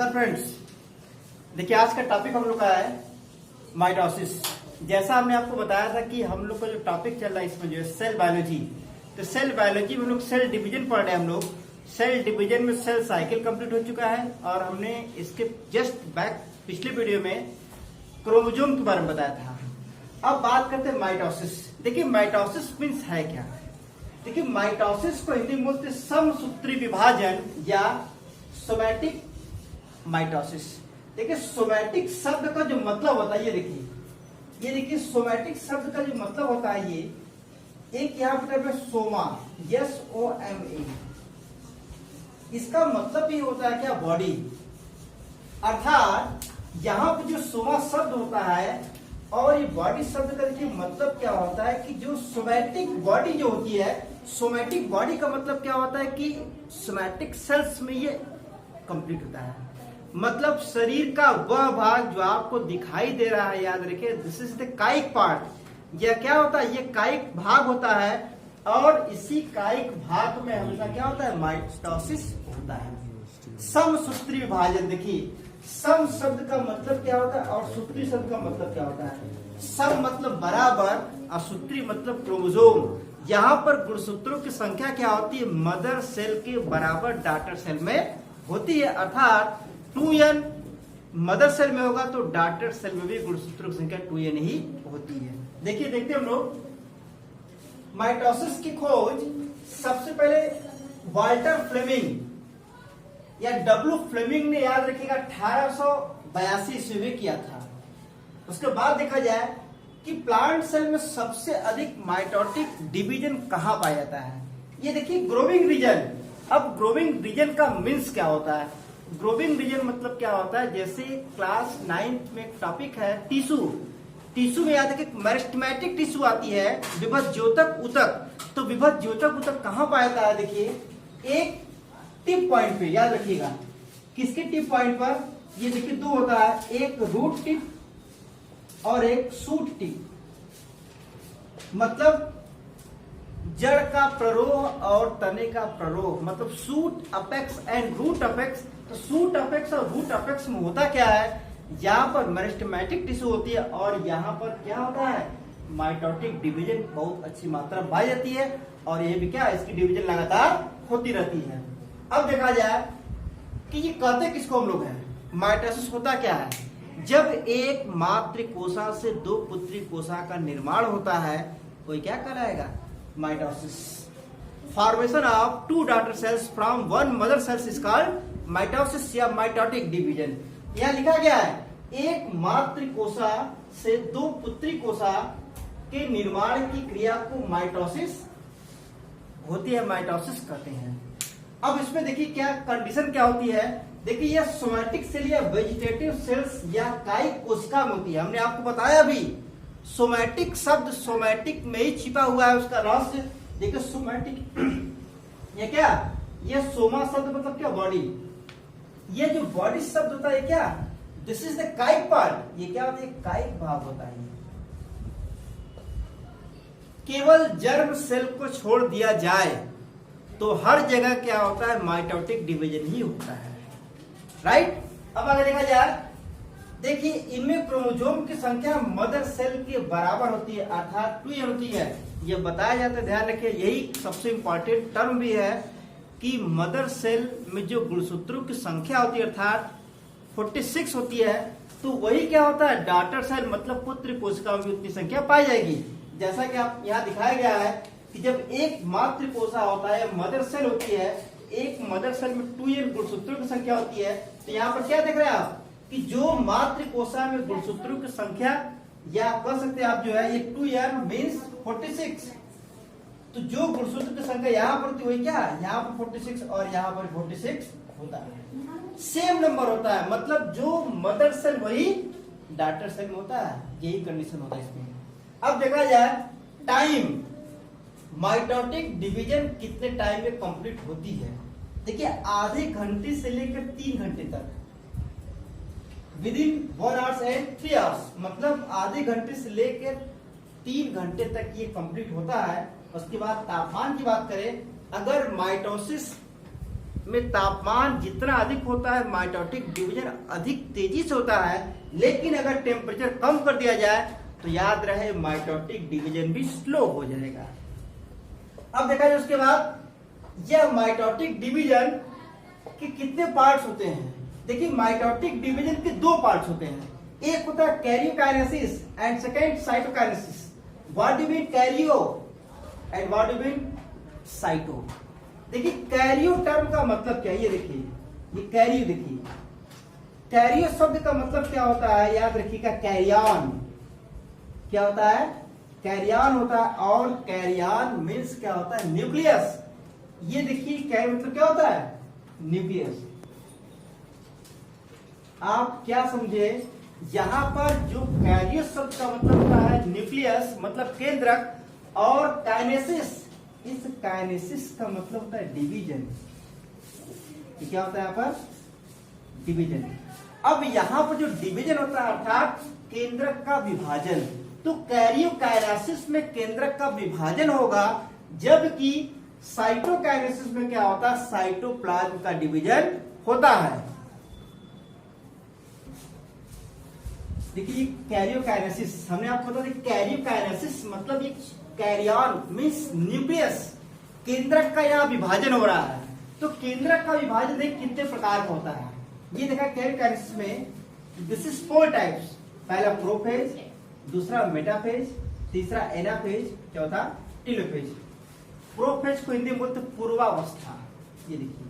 नमस्कार फ्रेंड्स। देखिए आज का टॉपिक हम लोग का है माइटोसिस। जैसा हमने आपको बताया था कि हम लोग का जो टॉपिक चल रहा है इसमें जो है सेल बायोलॉजी। तो सेल बायोलॉजी में हम लोग सेल डिवीजन पढ़ रहे हैं। हम लोग सेल डिवीजन में सेल साइकिल कंप्लीट हो चुका है और हमने इसके जस्ट बैक पिछले वीडियो में क्रोमोसोम के बारे में बताया था। अब बात करते हैं माइटोसिस। देखिए माइटोसिस मीन्स है क्या। देखिए माइटोसिस को हिंदी में बोलते हैं समसूत्री विभाजन या सोमैटिक माइटोसिस। देखिए सोमैटिक शब्द का जो मतलब होता है ये देखिए सोमैटिक शब्द का जो मतलब होता है ये एक यहाँ पर सोमा SOMA। इसका मतलब ये होता है क्या बॉडी, अर्थात यहाँ पे जो सोमा शब्द होता है और ये बॉडी शब्द का देखिए मतलब क्या होता है कि जो सोमैटिक बॉडी जो होती है, सोमैटिक बॉडी का मतलब क्या होता है कि सोमैटिक सेल्स में ये कंप्लीट होता है। मतलब शरीर का वह भाग जो आपको दिखाई दे रहा है, याद रखिए दिस इज द कायिक पार्ट। यह क्या होता है, ये कायिक भाग होता है और इसी कायिक भाग में हमेशा क्या होता है माइटोसिस होता है। समसूत्री विभाजन। देखिए सम शब्द का मतलब क्या होता है और सूत्री शब्द का मतलब क्या होता है। सम मतलब बराबर और सूत्री मतलब क्रोमोसोम। यहाँ पर गुणसूत्रों की संख्या क्या होती है, मदर सेल के बराबर डॉटर सेल में होती है। अर्थात 2n मदर सेल में होगा तो डॉटर सेल में भी गुणसूत्रों की संख्या 2n ही होती है। देखिए देखते हम लोग माइटोसिस की खोज सबसे पहले वाल्टर फ्लेमिंग या W फ्लेमिंग ने, याद रखिएगा, 1882 ईस्वी में किया था। उसके बाद देखा जाए कि प्लांट सेल में सबसे अधिक माइटोटिक डिवीजन कहां पाया जाता है। ये देखिए ग्रोविंग रीजन। अब ग्रोविंग रीजन का मीन्स क्या होता है। ग्रोविंग रीजन मतलब क्या होता है, जैसे क्लास 9th में टॉपिक है टिश्यू। टिश्यू में याद रखिए मेरिस्टेमेटिक टिश्यू आती है, विभज्योतक ऊतक। तो विभज्योतक ऊतक कहां पाया जाता है, देखिए एक टिप पॉइंट पे, याद रखिएगा किसके टिप पॉइंट पर। ये देखिए दो होता है, एक रूट टिप और एक शूट टिप। मतलब जड़ का प्ररोह और तने का प्ररोह, मतलब shoot apex and root apex. तो शूट अपेक्स और रूट अपेक्स में होता क्या है, यहाँ पर मेरिस्टेमेटिक टिश्यू होती है और यहाँ पर क्या होता है माइटोटिक डिवीजन बहुत अच्छी मात्रा में पाई जाती है और ये भी क्या इसकी डिवीजन लगातार होती रहती है। अब देखा जाए कि ये कहते किसको हम लोग हैं। माइटोसिस होता क्या है, जब एक मातृ कोशा से दो पुत्री कोशा का निर्माण होता है, कोई क्या कराएगा mitosis. Formation of two daughter cells from one mother cells is called mitosis या माइटोटिक डिवीजन। यहाँ लिखा गया है एक मातृ कोशा से दो पुत्री कोशा के निर्माण की क्रिया को माइटोसिस होती है, माइटोसिस कहते हैं। अब इसमें देखिए क्या कंडीशन क्या होती है। देखिए यह सोमैटिक सेल या वेजिटेटिव सेल्स या कायिक कोशिका में होती है। हमने आपको बताया भी सोमैटिक शब्द सोमैटिक में ही छिपा हुआ है उसका रहस्य। देखिए सोमैटिक ये क्या, ये सोमा शब्द मतलब क्या बॉडी। ये जो बॉडी शब्द होता है क्या, दिस इज द कायिक पार्ट। ये क्या होता है, कायिक भाग होता है। केवल जर्म सेल को छोड़ दिया जाए तो हर जगह क्या होता है माइटोटिक डिवीजन ही होता है, राइट। अब अगर देखा जाए, देखिए इनमें क्रोमोसोम की संख्या मदर सेल के बराबर होती है, अर्थात 2n होती है। यह बताया जाता है, ध्यान रखिए यही सबसे इंपॉर्टेंट टर्म भी है कि मदर सेल में जो गुणसूत्रों की संख्या होती है अर्थात 46 होती है, तो वही क्या होता है डॉटर सेल मतलब पुत्र कोशिकाओं की उतनी संख्या पाई जाएगी। जैसा कि आप यहाँ दिखाया गया है कि जब एक मातृ कोशा होता है, मदर सेल होती है, एक मदर सेल में 2n गुणसूत्रों की संख्या होती है। तो यहाँ पर क्या देख रहे हैं आप कि जो मातृ कोशा में गुणसूत्रों की संख्या, या कह सकते हैं आप जो है ये 2n मीन्स 46। तो जो गुणसूत्र की संख्या यहाँ पर थी वही क्या यहाँ पर 46 और यहाँ पर 46 होता है, सेम नंबर होता है। मतलब जो मदर सेल वही डॉटर सेल में होता है, यही कंडीशन होता है इसमें। अब देखा जाए टाइम, माइटोटिक डिवीजन कितने टाइम में कंप्लीट होती है। देखिए आधे घंटे से लेकर 3 घंटे तक, with in 1 hours and 3 hours. मतलब आधे घंटे से लेकर 3 घंटे तक ये कंप्लीट होता है। उसके बाद तापमान की बात करें, अगर माइटोसिस में तापमान जितना अधिक होता है माइटोटिक डिवीजन अधिक तेजी से होता है, लेकिन अगर टेम्परेचर कम कर दिया जाए तो याद रहे माइटोटिक डिवीजन भी स्लो हो जाएगा। अब देखा जाए उसके बाद यह माइटोटिक डिवीजन के कितने पार्ट्स होते हैं। देखिए माइटोटिक डिवीजन के दो पार्ट्स होते हैं, एक होता है karyokinesis and second cytokinesis. What do mean karyo and what do mean cyto. देखिए कैरियो टर्म का मतलब क्या है, ये देखिए ये कैरियो, देखिए कैरियो शब्द का मतलब क्या होता है, याद रखिएगा कैरियन। क्या होता है, कैरियन होता है, और कैरियन मीन्स क्या होता है, न्यूक्लियस। ये देखिए कैरियो मतलब क्या होता है, न्यूक्लियस। आप क्या समझे, यहां पर जो कैरियो शब्द का मतलब होता है न्यूक्लियस मतलब केंद्रक, और काइनेसिस, इस काइनेसिस का मतलब होता है डिवीजन। क्या होता है यहाँ पर, डिवीजन। अब यहाँ पर जो डिवीजन होता है अर्थात केंद्रक का विभाजन, तो कैरियोकाइनेसिस में केंद्रक का विभाजन होगा, जबकि साइटोकाइनेसिस में क्या होता है, साइटोप्लाज्म का डिवीजन होता है। देखिए कैरियोकाइनेसिस हमने आपको बता दिया, कैरियोकाइनेसिस मतलब ये कैरियन मीन्स न्यूक्लियस, केंद्रक का यहाँ विभाजन हो रहा है। तो केंद्रक का विभाजन देख कितने प्रकार का होता है, ये देखा कैरियोकाइनेसिस में दिस इज 4 टाइप्स। पहला प्रोफेज, दूसरा मेटाफेज, तीसरा एनाफेज, चौथा टेलोफेज। प्रोफेज को हिंदी में बोलते पूर्वावस्था। ये देखिए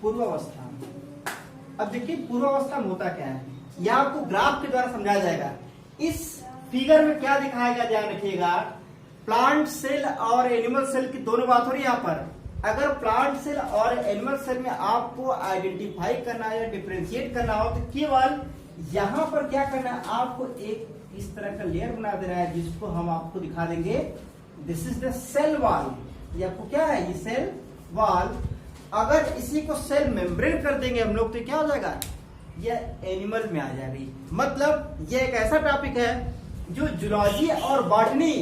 पूर्वावस्था। अब देखिए पूर्वावस्था में होता क्या है, यह आपको ग्राफ के द्वारा समझाया जाएगा। इस फिगर में क्या दिखाया गया ध्यान रखिएगा, प्लांट सेल और एनिमल सेल की दोनों बात हो रही है यहाँ पर। अगर प्लांट सेल और एनिमल सेल में आपको आइडेंटिफाई करना है या डिफरेंशिएट करना हो तो केवल यहाँ पर क्या करना है, आपको एक इस तरह का लेयर बना देना है, जिसको हम आपको दिखा देंगे this is the cell wall. ये आपको क्या है, ये सेल वॉल। अगर इसी को सेल मेम्ब्रेन कर देंगे हम लोग तो क्या हो जाएगा, यह एनिमल में आ जाएगी। मतलब यह एक ऐसा टॉपिक है जो जूलॉजी और बॉटनी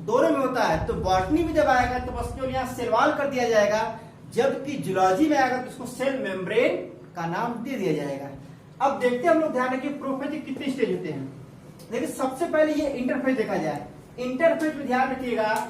दोनों में होता है। तो बॉटनी में जब आएगा तो बस केवल यहाँ सेल वॉल कर दिया जाएगा, जबकि जूलॉजी में आएगा तो उसको सेल मेम्ब्रेन का नाम दे दिया जाएगा। अब देखते हैं हम लोग, ध्यान रखिए प्रोफेज के कितने स्टेज होते हैं। देखिए सबसे पहले ये इंटरफेज देखा जाए। इंटरफेज में ध्यान रखिएगा,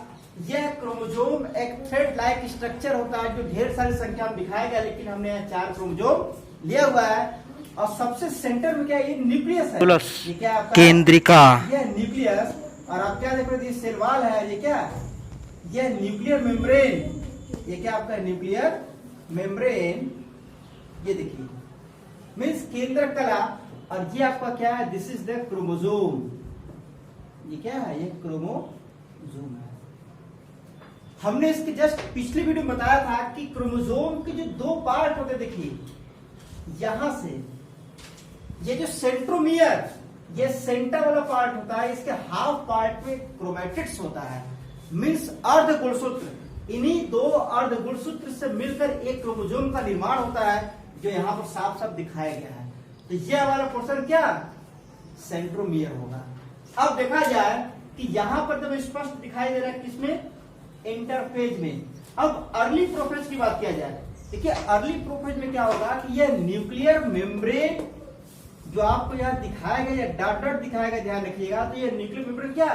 यह क्रोमोजोम एक थ्रेड लाइक स्ट्रक्चर होता है जो ढेर सारी संख्या में दिखाया गया, लेकिन हमने यहाँ 4 क्रोमोजोम लिया हुआ है। और सबसे सेंटर में क्या है, ये न्यूक्लियस है। ये क्या आपका केंद्रिका, यह न्यूक्लियस। और आप क्या देख रहे हैं, सेल वॉल है, ये क्या, यह न्यूक्लियर मेम्ब्रेन। ये क्या आपका न्यूक्लियर मेम्ब्रेन, ये देखिए मीन्स केंद्र कला। और ये आपका क्या है, दिस इज द क्रोमोजोम। ये क्या है, ये क्रोमोजोम है। हमने इसके जस्ट पिछली वीडियो में बताया था कि क्रोमोजोम के जो 2 पार्ट होते, देखिए यहां से ये जो सेंट्रोमियर, ये सेंटर वाला पार्ट होता है, इसके हाफ पार्ट में क्रोमैटिड्स होता है, मीन्स अर्ध गुणसूत्र। इन्हीं 2 अर्ध गुणसूत्र से मिलकर एक क्रोमोजोम का निर्माण होता है, जो यहाँ पर साफ साफ दिखाया गया है। तो यह वाला पोर्शन क्या, सेंट्रोमियर होगा। अब देखा जाए कि यहाँ पर जब स्पष्ट दिखाई दे रहा है किसमें, इंटरफेज में। अब अर्ली प्रोफेज की बात किया जाए, देखिए अर्ली प्रोफेज में क्या होगा कि यह न्यूक्लियर मेम्ब्रेन जो आपको यहाँ दिखाया गया, डॉट डॉट दिखाया गया, ध्यान रखिएगा। तो ये न्यूक्लियर मेम्ब्रेन क्या,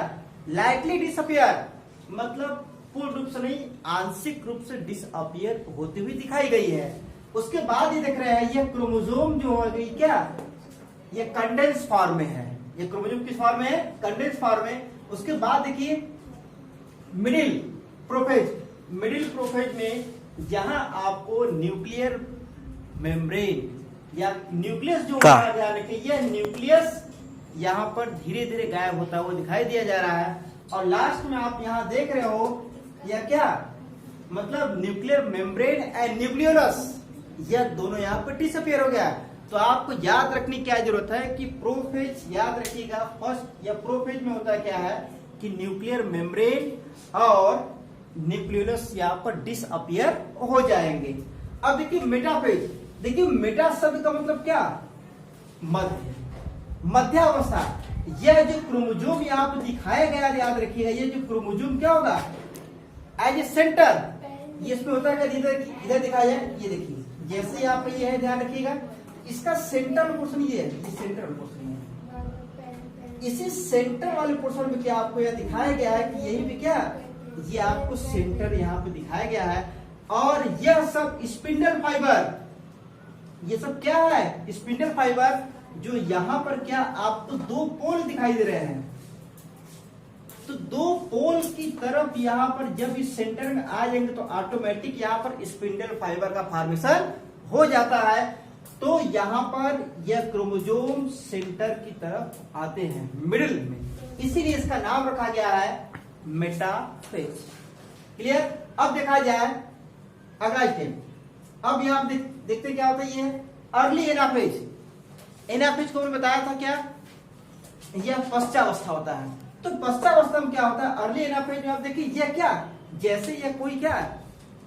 लाइटली डिसअपियर, मतलब पूर्ण रूप से नहीं, आंशिक रूप से डिसअपियर होती हुई दिखाई गई है। उसके बाद ये देख रहे हैं, ये क्रोमोजोम जो हो गई क्या, ये कंडेंस फॉर्म में है। ये क्रोमोजोम किस फॉर्म में है, कंडेंस फॉर्म में। उसके बाद देखिए मिडिल प्रोफेज, मिडिल प्रोफेज में जहां आपको न्यूक्लियर मेम्ब्रेन या न्यूक्लियस जो होता है, ध्यान रखिए यह न्यूक्लियस यहाँ पर धीरे धीरे गायब होता हुआ दिखाई दिया जा रहा है। और लास्ट में आप यहाँ देख रहे हो, यह क्या, मतलब न्यूक्लियर मेम्ब्रेन एंड न्यूक्लियोलस, यह दोनों यहाँ पर डिसअपियर हो गया। तो आपको याद रखने की क्या जरूरत है कि प्रोफेज याद रखिएगा, फर्स्ट या प्रोफेज में होता क्या है कि न्यूक्लियर मेम्ब्रेन और न्यूक्लियोलस यहाँ पर डिसअपियर हो जाएंगे। अब देखिए मेटाफेज, देखिए मेटा शब्द का मतलब क्या, मध्य, मध्यावस्था। यह जो क्रोमोजोम यहाँ पर दिखाया गया, याद रखिएगा, ये जो क्रोमोजोम क्या होगा, एज ए सेंटर, ये इसमें होता है, इधर दिखाया जाए, ये देखिए जैसे यहाँ पे ये है, ध्यान रखिएगा, इसका सेंट्रल पोर्शन ये है, ये सेंट्रल पोर्शन है। इसी सेंटर वाले पोर्शन में क्या आपको यह दिखाया गया है कि यही पे क्या, ये आपको सेंटर यहाँ पे दिखाया गया है। और यह सब स्पिंडल फाइबर, ये सब क्या है, स्पिंडल फाइबर, जो यहाँ पर क्या आपको दो पोल दिखाई दे रहे हैं। तो दो पोल की तरफ यहाँ पर जब इस सेंटर में आ जाएंगे तो ऑटोमेटिक यहाँ पर स्पिंडल फाइबर का फॉर्मेशन हो जाता है। तो यहाँ पर यह क्रोमोसोम सेंटर की तरफ आते हैं, मिडिल में, इसीलिए इसका नाम रखा गया है मेटाफेज। क्लियर। अब देखा जाए अगला स्टेप। अब यहाँ देखते क्या होता है, ये अर्ली एनाफेज। एनाफेज को मैंने बताया था क्या, यह पश्चावस्था होता है। तो पश्चावस्था में क्या होता है, अर्ली एनाफेज में आप देखिए यह क्या, जैसे यह कोई क्या,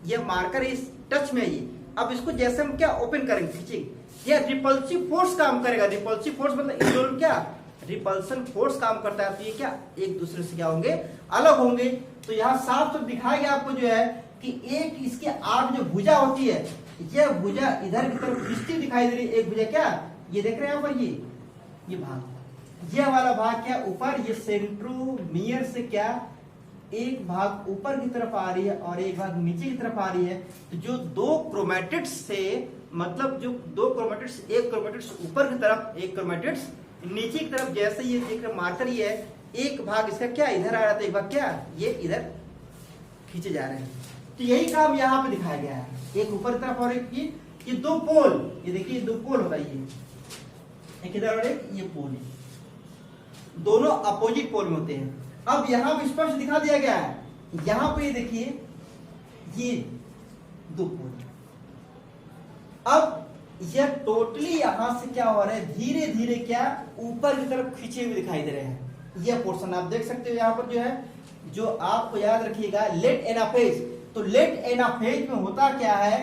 यह मार्कर इस टच में, ये अब इसको जैसे हम क्या ओपन करेंगे, खींचेंगे, यह रिपल्सिव फोर्स काम करेगा। रिपल्सिव फोर्स मतलब इन दोनों क्या, रिपल्सन फोर्स काम करता है। तो ये क्या एक दूसरे से क्या होंगे, अलग होंगे। तो यहाँ साफ साफ दिखाया गया आपको जो है कि एक इसके आग जो भुजा होती है, यह भुजा इधर की तरफ खींचती दिखाई दे रही है। एक भुजा क्या, ये देख रहे हैं यहाँ पर, ये भाग, यह वाला भाग क्या ऊपर, ये सेंट्रोमियर से क्या एक भाग ऊपर की तरफ आ रही है और एक भाग नीचे की तरफ आ रही है। तो जो दो क्रोमेटिड्स से, मतलब जो दो क्रोमेटिड्स, एक क्रोमेटिड्स ऊपर की तरफ, एक क्रोमेटिड्स नीचे की तरफ, जैसे ये देख रहे मार्कर ये है, एक भाग इसका क्या इधर आ रहा था, एक भाग क्या ये इधर खींचे जा रहे हैं। तो यही काम यहाँ पे दिखाया गया है, एक ऊपर की तरफ और एक ये दो पोल, ये देखिए दो पोल होता है, ये एक इधर और एक ये पोल है, दोनों अपोजिट पोल में होते हैं। अब यहाँ पे स्पष्ट दिखा दिया गया है, यहाँ पे देखिए ये दो पोल। अब यह टोटली यहां से क्या हो रहा है, धीरे धीरे क्या ऊपर की तरफ खींचे हुए दिखाई दे रहे हैं। यह पोर्शन आप देख सकते हो यहाँ पर जो है, जो आपको याद रखिएगा लेट एनाफेज। तो लेट एनाफेज में होता क्या है,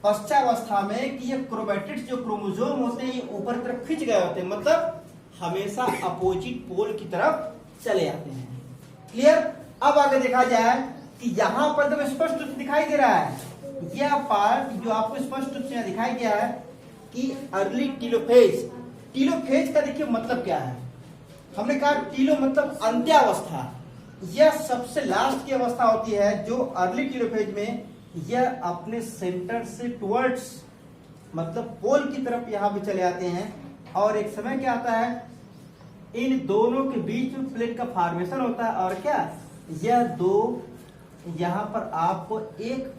पश्चावस्था में, कि ये क्रोमेटिड्स जो क्रोमोसोम होते हैं ये ऊपर की तरफ खींच गए होते हैं, मतलब हमेशा अपोजिट पोल की तरफ चले जाते हैं। क्लियर। अब आगे देखा जाए कि यहाँ पर तो स्पष्ट रूप से दिखाई दे रहा है, यह पार्ट जो आपको स्पष्ट रूप से दिखाई गया है कि अर्ली टीलोफेज। टीलोफेज का देखिए मतलब क्या है, हमने कहा टीलो मतलब अंत्यावस्था, यह सबसे लास्ट की अवस्था होती है। जो अर्ली टीलोफेज में यह अपने सेंटर से टुवर्ड्स, मतलब पोल की तरफ यहाँ पे चले आते हैं। और एक समय क्या आता है, इन दोनों के बीच में प्लेट का फॉर्मेशन होता है। और क्या, यह दो, यहाँ पर आपको एक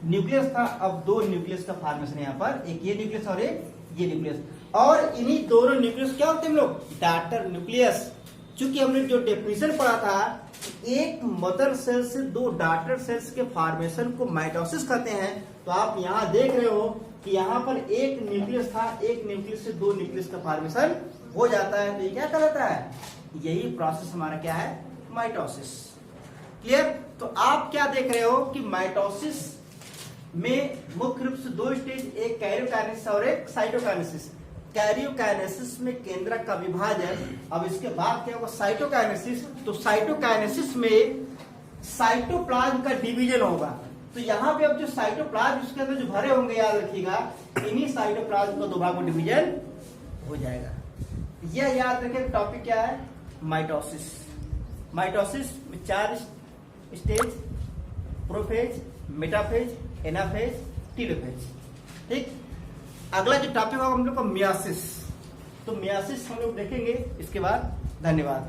न्यूक्लियस था, अब दो न्यूक्लियस का फॉर्मेशन है यहाँ पर, एक ये न्यूक्लियस और एक ये न्यूक्लियस। और इन्हीं दोनों न्यूक्लियस क्या होते हैं हम लोग, डॉटर न्यूक्लियस। चूंकि हमने जो डेफिनेशन पढ़ा था, एक मदर सेल से दो डॉटर सेल्स के फॉर्मेशन को माइटोसिस कहते हैं। तो आप यहाँ देख रहे हो कि यहाँ पर एक न्यूक्लियस था, एक न्यूक्लियस से दो न्यूक्लियस का फॉर्मेशन हो जाता है। तो ये क्या कहलाता है, यही प्रोसेस हमारा क्या है, माइटोसिस। क्लियर। तो आप क्या देख रहे हो कि माइटोसिस में मुख्य रूप से दो स्टेज, एक कैरियोकाइनेसिस और एक साइटोकाइनेसिस। कैरियोकाइनेसिस में केंद्रक का विभाजन, अब इसके बाद क्या होगा, साइटोकाइनेसिस। तो साइटोकाइनेसिस में साइटोप्लाज्म का डिवीजन होगा। तो यहाँ पे अब जो साइटोप्लाज्म उसके अंदर जो भरे होंगे, याद रखिएगा, इन्हीं साइटोप्लाज्म का दो भाग में डिवीजन हो जाएगा। यह याद रखें, टॉपिक क्या है, माइटोसिस। माइटोसिस में 4 stage, prophase, metaphase, anaphase, telophase. ठीक। अगला जो टॉपिक होगा हम लोग का मियासिस। तो मियासिस हम लोग देखेंगे इसके बाद। धन्यवाद।